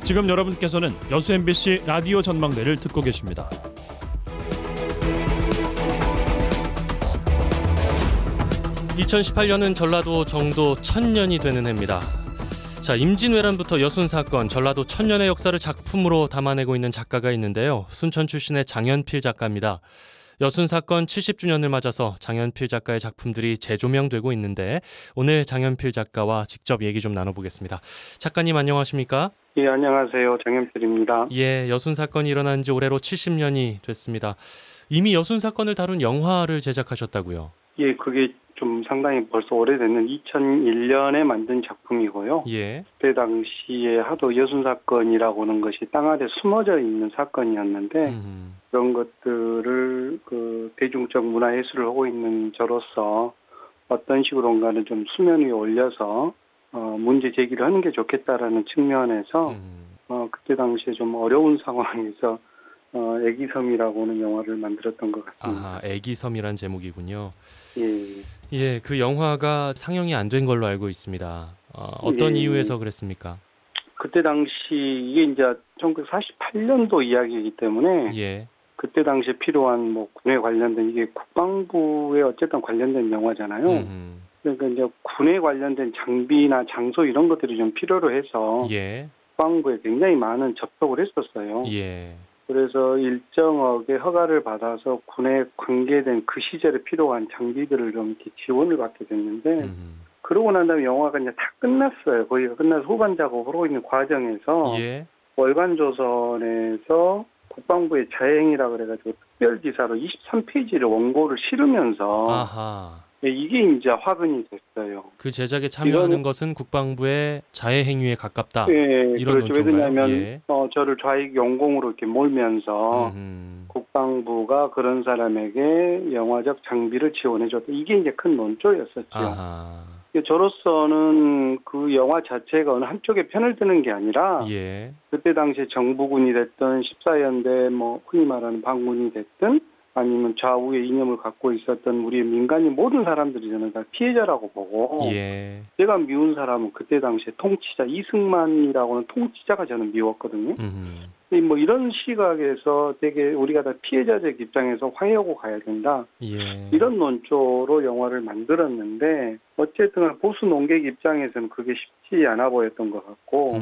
지금 여러분께서는 여수 MBC 라디오 전망대를 듣고 계십니다. (2018년은) 전라도 정도 1000년이 되는 해입니다. 자, 임진왜란부터 여순 사건, 전라도 1000년의 역사를 작품으로 담아내고 있는 작가가 있는데요. 순천 출신의 장현필 작가입니다. 여순 사건 70주년을 맞아서 장현필 작가의 작품들이 재조명되고 있는데 오늘 장현필 작가와 직접 얘기 좀 나눠보겠습니다. 작가님 안녕하십니까? 예, 안녕하세요. 장현필입니다. 예, 여순 사건이 일어난 지 올해로 70년이 됐습니다. 이미 여순 사건을 다룬 영화를 제작하셨다고요? 예, 그게 좀 상당히 벌써 오래됐는 2001년에 만든 작품이고요. 예. 그때 당시에 하도 여순 사건이라고 하는 것이 땅 아래 숨어져 있는 사건이었는데 그런 것들을 그 대중적 문화예술을 하고 있는 저로서 어떤 식으로인가는 좀 수면 위에 올려서 문제 제기를 하는 게 좋겠다라는 측면에서 그때 당시에 좀 어려운 상황에서 애기섬이라고 하는 영화를 만들었던 것 같습니다. 아, 애기섬이란 제목이군요. 예. 예, 그 영화가 상영이 안 된 걸로 알고 있습니다. 어떤 예. 이유에서 그랬습니까? 그때 당시 이게 이제 1948년도 이야기이기 때문에 예. 그때 당시에 필요한 뭐 군에 관련된 이게 국방부에 어쨌든 관련된 영화잖아요. 그러니까 이제 군에 관련된 장비나 장소 이런 것들이 좀 필요로 해서 예. 국방부에 굉장히 많은 접촉을 했었어요. 예. 그래서 일정하게 허가를 받아서 군에 관계된 그 시절에 필요한 장비들을 좀 이렇게 지원을 받게 됐는데 그러고 난 다음에 영화가 이제 다 끝났어요. 거기가 끝나서 후반 작업을 하고 있는 과정에서 예. 월간조선에서 국방부의 자행이라 그래가지고 특별기사로 23페이지를 원고를 실으면서 아하. 이게 이제 화근이 됐어요. 그 제작에 참여하는 것은 국방부의 자해 행위에 가깝다. 예, 이런 그렇죠. 논조인가요? 왜냐하면 예. 저를 좌익 영공으로 이렇게 몰면서 국방부가 그런 사람에게 영화적 장비를 지원해줬다. 이게 이제 큰 논조였었죠. 아하. 저로서는 그 영화 자체가 어느 한쪽에 편을 드는 게 아니라 예. 그때 당시에 정부군이 됐든 14연대 뭐 흔히 말하는 반군이 됐든 아니면 좌우의 이념을 갖고 있었던 우리 민간인 모든 사람들이 저는 다 피해자라고 보고 예. 제가 미운 사람은 그때 당시에 통치자 이승만이라고 하는 통치자가 저는 미웠거든요. 뭐 이런 시각에서 되게 우리가 다 피해자적 입장에서 화해하고 가야 된다. 예. 이런 논조로 영화를 만들었는데 어쨌든 보수 농객 입장에서는 그게 쉽지 않아 보였던 것 같고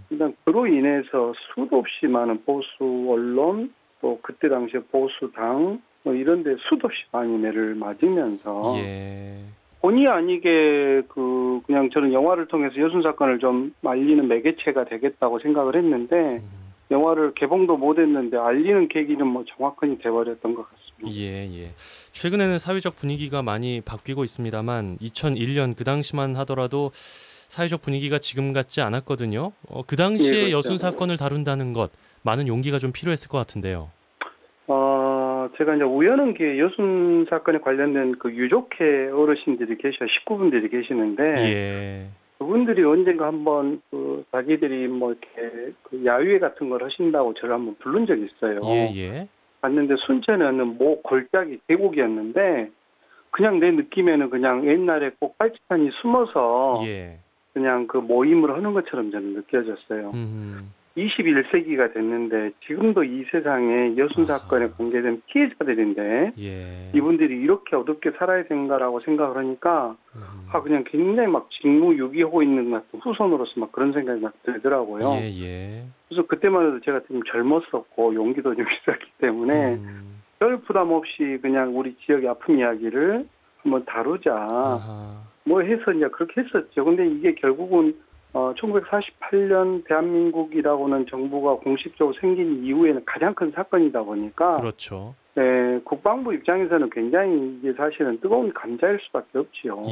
일단 그로 인해서 수도 없이 많은 보수 언론 또 그때 당시에 보수당 뭐 이런 데 수도 없이 많이 매를 맞으면서 예. 본의 아니게 그냥 저는 영화를 통해서 여순 사건을 좀 알리는 매개체가 되겠다고 생각을 했는데 영화를 개봉도 못했는데 알리는 계기는 뭐 정확하게 돼버렸던 것 같습니다. 예. 최근에는 사회적 분위기가 많이 바뀌고 있습니다만 2001년 그 당시만 하더라도 사회적 분위기가 지금 같지 않았거든요. 그 당시에 예, 그렇죠. 여순 사건을 다룬다는 것 많은 용기가 좀 필요했을 것 같은데요. 제가 이제 우연한 기회에 여순 사건에 관련된 그 유족회 어르신들이 식구분들이 계시는데 예. 그분들이 언젠가 한번 자기들이 뭐 이렇게 야유회 같은 걸 하신다고 저를 한번 부른 적이 있어요. 예. 갔는데 순천에는 골짜기 계곡이었는데 그냥 내 느낌에는 그냥 옛날에 꼭 빨치산이 숨어서 그냥 그 모임을 하는 것처럼 저는 느껴졌어요. 21세기가 됐는데 지금도 이 세상에 여순 사건에 공개된 피해자들인데 이분들이 이렇게 어둡게 살아야 된다라고 생각을 하니까 그냥 굉장히 막 직무유기하고 있는 것 같은 후손으로서 막 그런 생각이 막 들더라고요. 그래서 그때만 해도 제가 좀 젊었었고 용기도 좀 있었기 때문에 별 부담 없이 그냥 우리 지역의 아픔 이야기를 한번 다루자. 뭐 해서 이제 그렇게 했었죠. 근데 이게 결국은 1948년 대한민국이라고는 정부가 공식적으로 생긴 이후에는 가장 큰 사건이다 보니까 그렇죠. 네, 국방부 입장에서는 굉장히 이게 사실은 뜨거운 감자일 수밖에 없지요.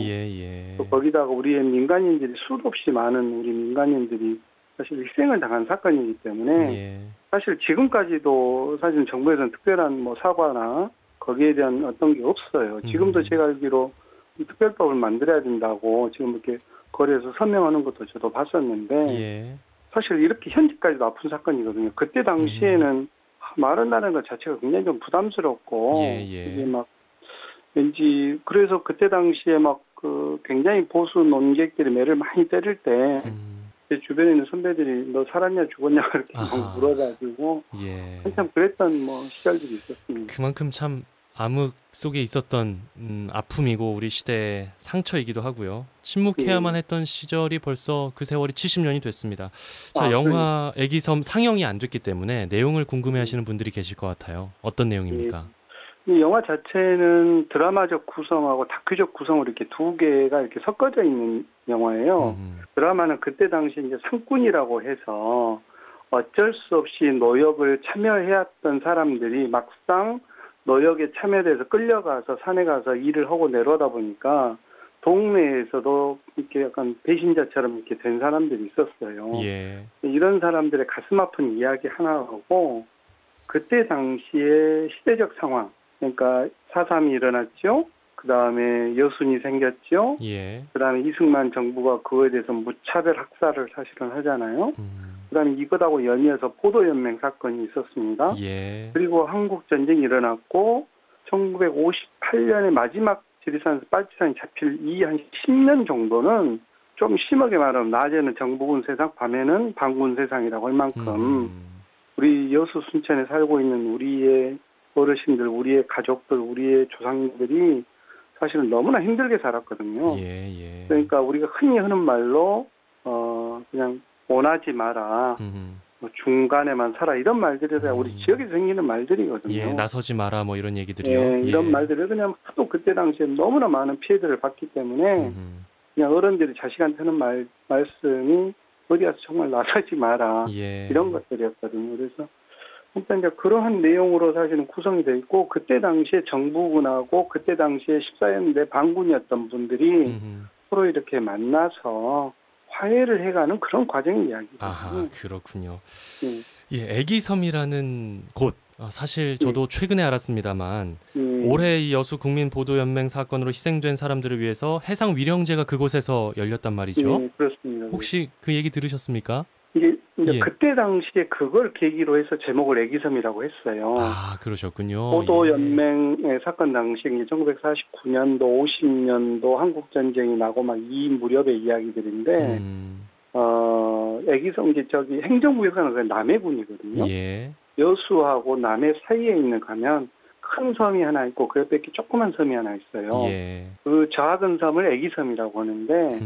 또 거기다가 우리의 민간인들이 수도 없이 많은 우리 민간인들이 사실 희생을 당한 사건이기 때문에 사실 지금까지도 사실 정부에서는 특별한 뭐 사과나 거기에 대한 어떤 게 없어요. 지금도 제가 알기로 특별법을 만들어야 된다고 지금 이렇게 거리에서 서명하는 것도 저도 봤었는데 사실 이렇게 현재까지도 아픈 사건이거든요. 그때 당시에는 말한다는 것 자체가 굉장히 좀 부담스럽고 이게 막 왠지 그래서 그때 당시에 막 굉장히 보수 논객들이 매를 많이 때릴 때 제 주변에 있는 선배들이 너 살았냐 죽었냐 이렇게 막 물어가지고 예. 한참 그랬던 뭐 시절들이 있었습니다. 그만큼 참 암흑 속에 있었던 아픔이고 우리 시대의 상처이기도 하고요. 침묵해야만 했던 시절이 벌써 그 세월이 70년이 됐습니다. 자, 영화 애기섬 상영이 안 됐기 때문에 내용을 궁금해하시는 분들이 계실 것 같아요. 어떤 내용입니까? 이 영화 자체는 드라마적 구성하고 다큐적 구성으로 이렇게 두 개가 이렇게 섞어져 있는 영화예요. 드라마는 그때 당시 이제 상꾼이라고 해서 어쩔 수 없이 노역을 참여해왔던 사람들이 막상 노역에 참여돼서 끌려가서 산에 가서 일을 하고 내려오다 보니까 동네에서도 이렇게 약간 배신자처럼 이렇게 된 사람들이 있었어요. 예. 이런 사람들의 가슴 아픈 이야기 하나하고 그때 당시의 시대적 상황, 그러니까 4.3이 일어났죠. 그 다음에 여순이 생겼죠. 예. 그 다음에 이승만 정부가 그거에 대해서 무차별 학살을 사실은 하잖아요. 그 다음에 이것하고 연이어서 보도연맹 사건이 있었습니다. 예. 그리고 한국전쟁이 일어났고 1958년에 마지막 지리산에서 빨치산이 잡힐 이 한 10년 정도는 좀 심하게 말하면 낮에는 정부군 세상, 밤에는 반군 세상이라고 할 만큼 우리 여수 순천에 살고 있는 우리의 어르신들, 우리의 가족들, 우리의 조상들이 사실은 너무나 힘들게 살았거든요. 예. 그러니까 우리가 흔히 하는 말로 그냥 원하지 마라, 뭐 중간에만 살아 이런 말들이 우리 지역에 생기는 말들이거든요. 예, 나서지 마라 뭐 이런 얘기들이요. 예, 이런 말들을 그냥 또 그때 당시에 너무나 많은 피해들을 받기 때문에 그냥 어른들이 자식한테 하는 말씀이 어디 가서 정말 나서지 마라 이런 것들이었거든요. 그래서 일단 이제 그러한 내용으로 사실은 구성이 돼 있고 그때 당시에 정부군하고 그때 당시에 14연대 반군이었던 분들이 서로 이렇게 만나서 화해를 해가는 그런 과정의 이야기거든요. 아하, 그렇군요. 예, 애기섬이라는 곳 사실 저도 최근에 알았습니다만 올해 이 여수 국민보도연맹 사건으로 희생된 사람들을 위해서 해상 위령제가 그곳에서 열렸단 말이죠. 그렇습니다. 혹시 그 얘기 들으셨습니까? 이제 그때 당시에 그걸 계기로 해서 제목을 애기섬이라고 했어요. 아, 그러셨군요. 보도연맹의 사건 당시에 1949년도, 50년도 한국전쟁이 나고 막 이 무렵의 이야기들인데, 애기섬 저기 행정구역은 남해군이거든요. 예. 여수하고 남해 사이에 있는 가면 큰 섬이 하나 있고 그 옆에 이렇게 조그만 섬이 하나 있어요. 예. 그 작은 섬을 애기섬이라고 하는데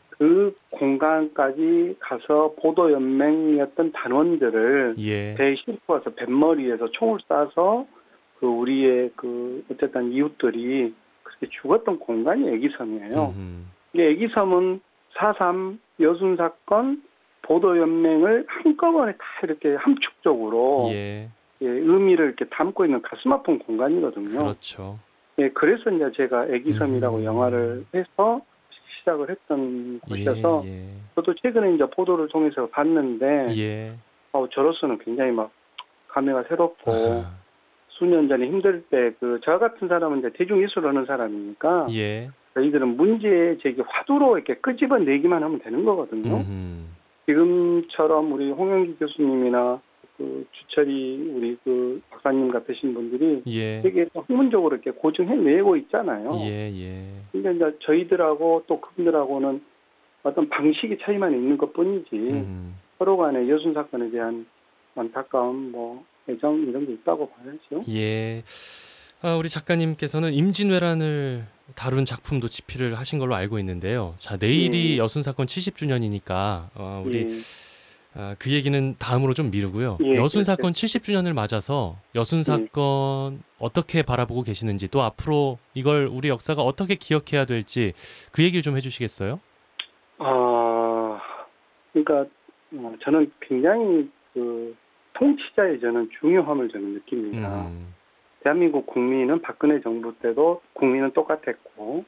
그 공간까지 가서 보도연맹이었던 단원들을 배에 싣고 와서 뱃머리에서 총을 쏴서 그 우리의 그 어쨌든 이웃들이 그렇게 죽었던 공간이 애기섬이에요. 이게 애기섬은 4.3 여순 사건 보도연맹을 한꺼번에 다 이렇게 함축적으로 의미를 이렇게 담고 있는 가슴 아픈 공간이거든요. 그렇죠. 예, 그래서 이제 제가 애기섬이라고 영화를 해서 시작을 했던 곳이어서 저도 최근에 이제 보도를 통해서 봤는데 저로서는 굉장히 막 감회가 새롭고 수년 전에 힘들 때 저 같은 사람은 이제 대중예술을 하는 사람이니까 저희들은 문제 제기 화두로 이렇게 끄집어내기만 하면 되는 거거든요. 지금처럼 우리 홍영기 교수님이나 그 주철이 우리 그 박사님 같으신 분들이 되게 학문적으로 이렇게 고증해내고 있잖아요. 근데 이제 저희들하고 또 그분들하고는 어떤 방식의 차이만 있는 것뿐이지 서로 간에 여순 사건에 대한 안타까움, 뭐 애정 이런 게 있다고 봐야죠. 예. 우리 작가님께서는 임진왜란을 다룬 작품도 집필을 하신 걸로 알고 있는데요. 자, 내일이 여순 사건 70주년이니까 우리 그 얘기는 다음으로 좀 미루고요. 여순 사건 70주년을 맞아서 여순 사건 어떻게 바라보고 계시는지 또 앞으로 이걸 우리 역사가 어떻게 기억해야 될지 그 얘기를 좀 해주시겠어요? 그러니까 저는 굉장히 그 통치자의 저는 중요함을 저는 느낍니다. 대한민국 국민은 박근혜 정부 때도 국민은 똑같았고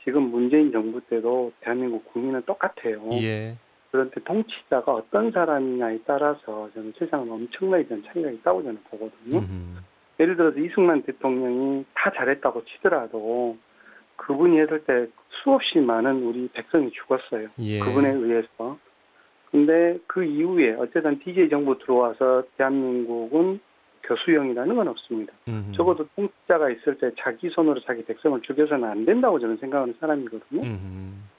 지금 문재인 정부 때도 대한민국 국민은 똑같아요. 그런데 통치자가 어떤 사람이냐에 따라서 저는 세상은 엄청나게 차이가 있다고 저는 보거든요. 예를 들어서 이승만 대통령이 다 잘했다고 치더라도 그분이 했을 때 수없이 많은 우리 백성이 죽었어요. 그분에 의해서. 근데 그 이후에 어쨌든 DJ 정부 들어와서 대한민국은 교수형이라는 건 없습니다. 적어도 통치자가 있을 때 자기 손으로 자기 백성을 죽여서는 안 된다고 저는 생각하는 사람이거든요.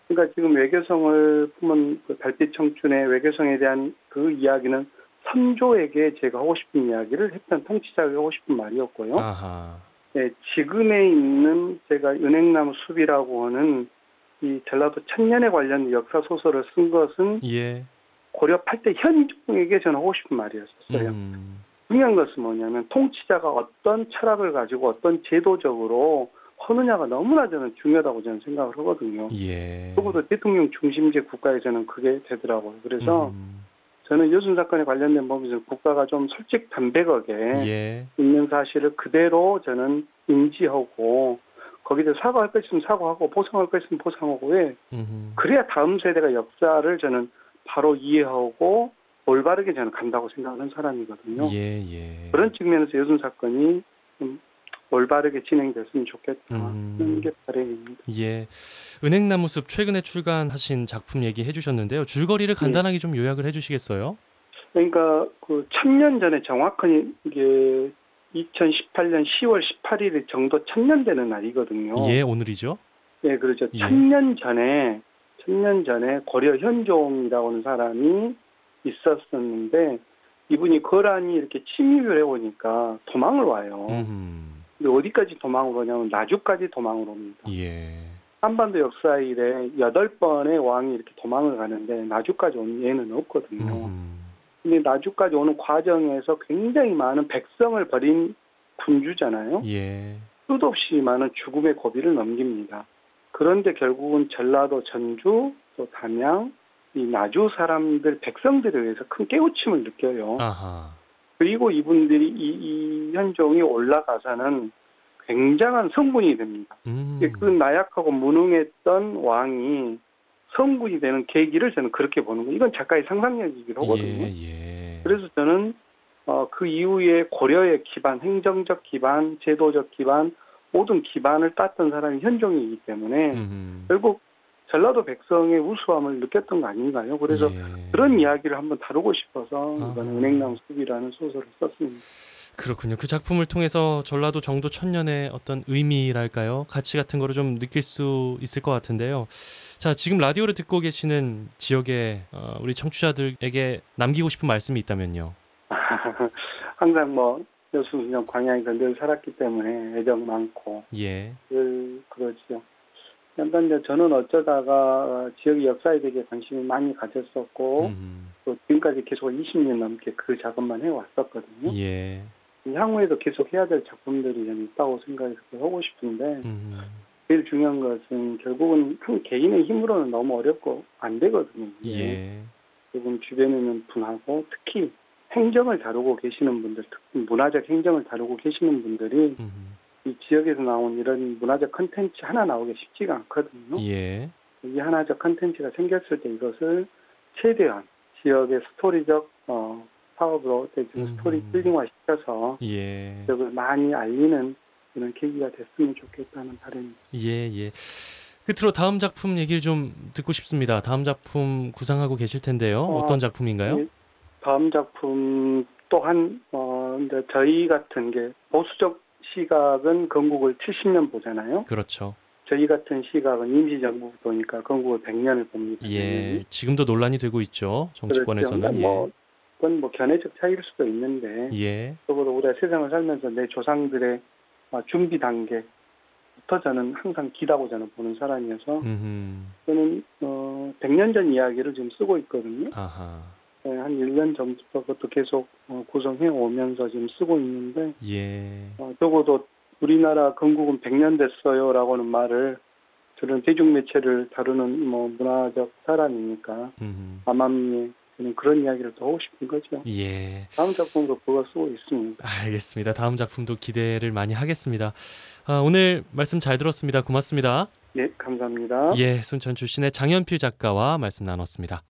그러니까 지금 외교성을 품은 그 달빛 청춘의 외교성에 대한 그 이야기는 선조에게 제가 하고 싶은 이야기를 했던 통치자에게 하고 싶은 말이었고요. 아하. 네, 지금에 있는 제가 은행나무 숲이라고 하는 이 전라도 천년에 관련 역사 소설을 쓴 것은 예. 고려 8대 현종에게 저는 하고 싶은 말이었어요. 중요한 것은 뭐냐면 통치자가 어떤 철학을 가지고 어떤 제도적으로 하느냐가 너무나 저는 중요하다고 저는 생각을 하거든요. 예. 적어도 대통령 중심제 국가에서는 그게 되더라고요. 그래서 저는 여순 사건에 관련된 부분에서 국가가 좀 솔직 담백하게 예. 있는 사실을 그대로 저는 인지하고 거기서 사과할 것 있으면 사과하고 보상할 것 있으면 보상하고 왜 그래야 다음 세대가 역사를 저는 바로 이해하고 올바르게 저는 간다고 생각하는 사람이거든요. 예, 예. 그런 측면에서 여순 사건이 좀 올바르게 진행됐으면 좋겠다는 게 바람입니다. 예. 은행나무숲 최근에 출간하신 작품 얘기해 주셨는데요. 줄거리를 간단하게 좀 요약을 해 주시겠어요? 그러니까 그 1000년 전에 정확한 이게 2018년 10월 18일 정도 1000년 되는 날이거든요. 예, 오늘이죠. 예, 그렇죠. 예. 1000년 전에 고려 현종이라고 하는 사람이 있었었는데 이분이 거란이 이렇게 침입을 해오니까 도망을 와요. 근데 어디까지 도망을 오냐면 나주까지 도망을 옵니다. 예. 한반도 역사 이래 8번의 왕이 이렇게 도망을 가는데 나주까지 온 예는 없거든요. 근데 나주까지 오는 과정에서 굉장히 많은 백성을 버린 군주잖아요. 예. 끝없이 많은 죽음의 고비를 넘깁니다. 그런데 결국은 전라도, 전주, 또 담양, 이 나주 사람들, 백성들에 의해서 큰 깨우침을 느껴요. 아하. 그리고 이분들이 이 현종이 올라가서는 굉장한 성군이 됩니다. 그 나약하고 무능했던 왕이 성군이 되는 계기를 저는 그렇게 보는 거예요. 이건 작가의 상상력이기도 하거든요. 예. 그래서 저는 그 이후에 고려의 기반, 행정적 기반, 제도적 기반, 모든 기반을 땄던 사람이 현종이기 때문에 결국 전라도 백성의 우수함을 느꼈던 거 아닌가요? 그래서 그런 이야기를 한번 다루고 싶어서 이번 은행나무 숲이라는 소설을 썼습니다. 그렇군요. 그 작품을 통해서 전라도 정도 천년의 어떤 의미랄까요? 가치 같은 거를 좀 느낄 수 있을 것 같은데요. 자, 지금 라디오를 듣고 계시는 지역의 우리 청취자들에게 남기고 싶은 말씀이 있다면요. 항상 여수순정 광양에서 늘 살았기 때문에 애정 많고 예. 늘 그러지요. 그런데 저는 어쩌다가 지역의 역사에 대해 관심이 많이 가졌었고 또 지금까지 계속 20년 넘게 그 작업만 해왔었거든요. 예. 향후에도 계속 해야 될 작품들이 좀 있다고 생각해서 하고 싶은데 제일 중요한 것은 결국은 한 개인의 힘으로는 너무 어렵고 안 되거든요. 예. 결국은 주변에 있는 분하고 특히 행정을 다루고 계시는 분들, 특히 문화적 행정을 다루고 계시는 분들이 이 지역에서 나온 이런 문화적 컨텐츠 하나 나오기 쉽지가 않거든요. 예. 이 하나적 컨텐츠가 생겼을 때 이것을 최대한 지역의 스토리적 사업으로 스토리 빌딩화 시켜서 지역을 많이 알리는 그런 계기가 됐으면 좋겠다는 바람입니다. 예. 끝으로 다음 작품 얘기를 좀 듣고 싶습니다. 다음 작품 구상하고 계실 텐데요. 어떤 작품인가요? 다음 작품 또한 이제 저희 같은 게 보수적 시각은 건국을 70년 보잖아요. 그렇죠. 저희 같은 시각은 임시정부 보니까 건국을 100년을 봅니다. 예, 지금도 논란이 되고 있죠. 정치권에서는. 그렇죠. 그건 견해적 차이일 수도 있는데 적어도 우리가 세상을 살면서 내 조상들의 준비 단계부터 저는 항상 기다고 저는 보는 사람이어서 저는 100년 전 이야기를 지금 쓰고 있거든요. 아하. 한 1년 전부터 그것도 계속 구성해 오면서 지금 쓰고 있는데 적어도 우리나라 건국은 100년 됐어요라고 하는 말을 저는 대중매체를 다루는 문화적 사람이니까 암암리에 저는 그런 이야기를 더 하고 싶은 거죠. 예. 다음 작품도 그거 쓰고 있습니다. 알겠습니다. 다음 작품도 기대를 많이 하겠습니다. 오늘 말씀 잘 들었습니다. 고맙습니다. 네, 감사합니다. 예, 순천 출신의 장연필 작가와 말씀 나눴습니다.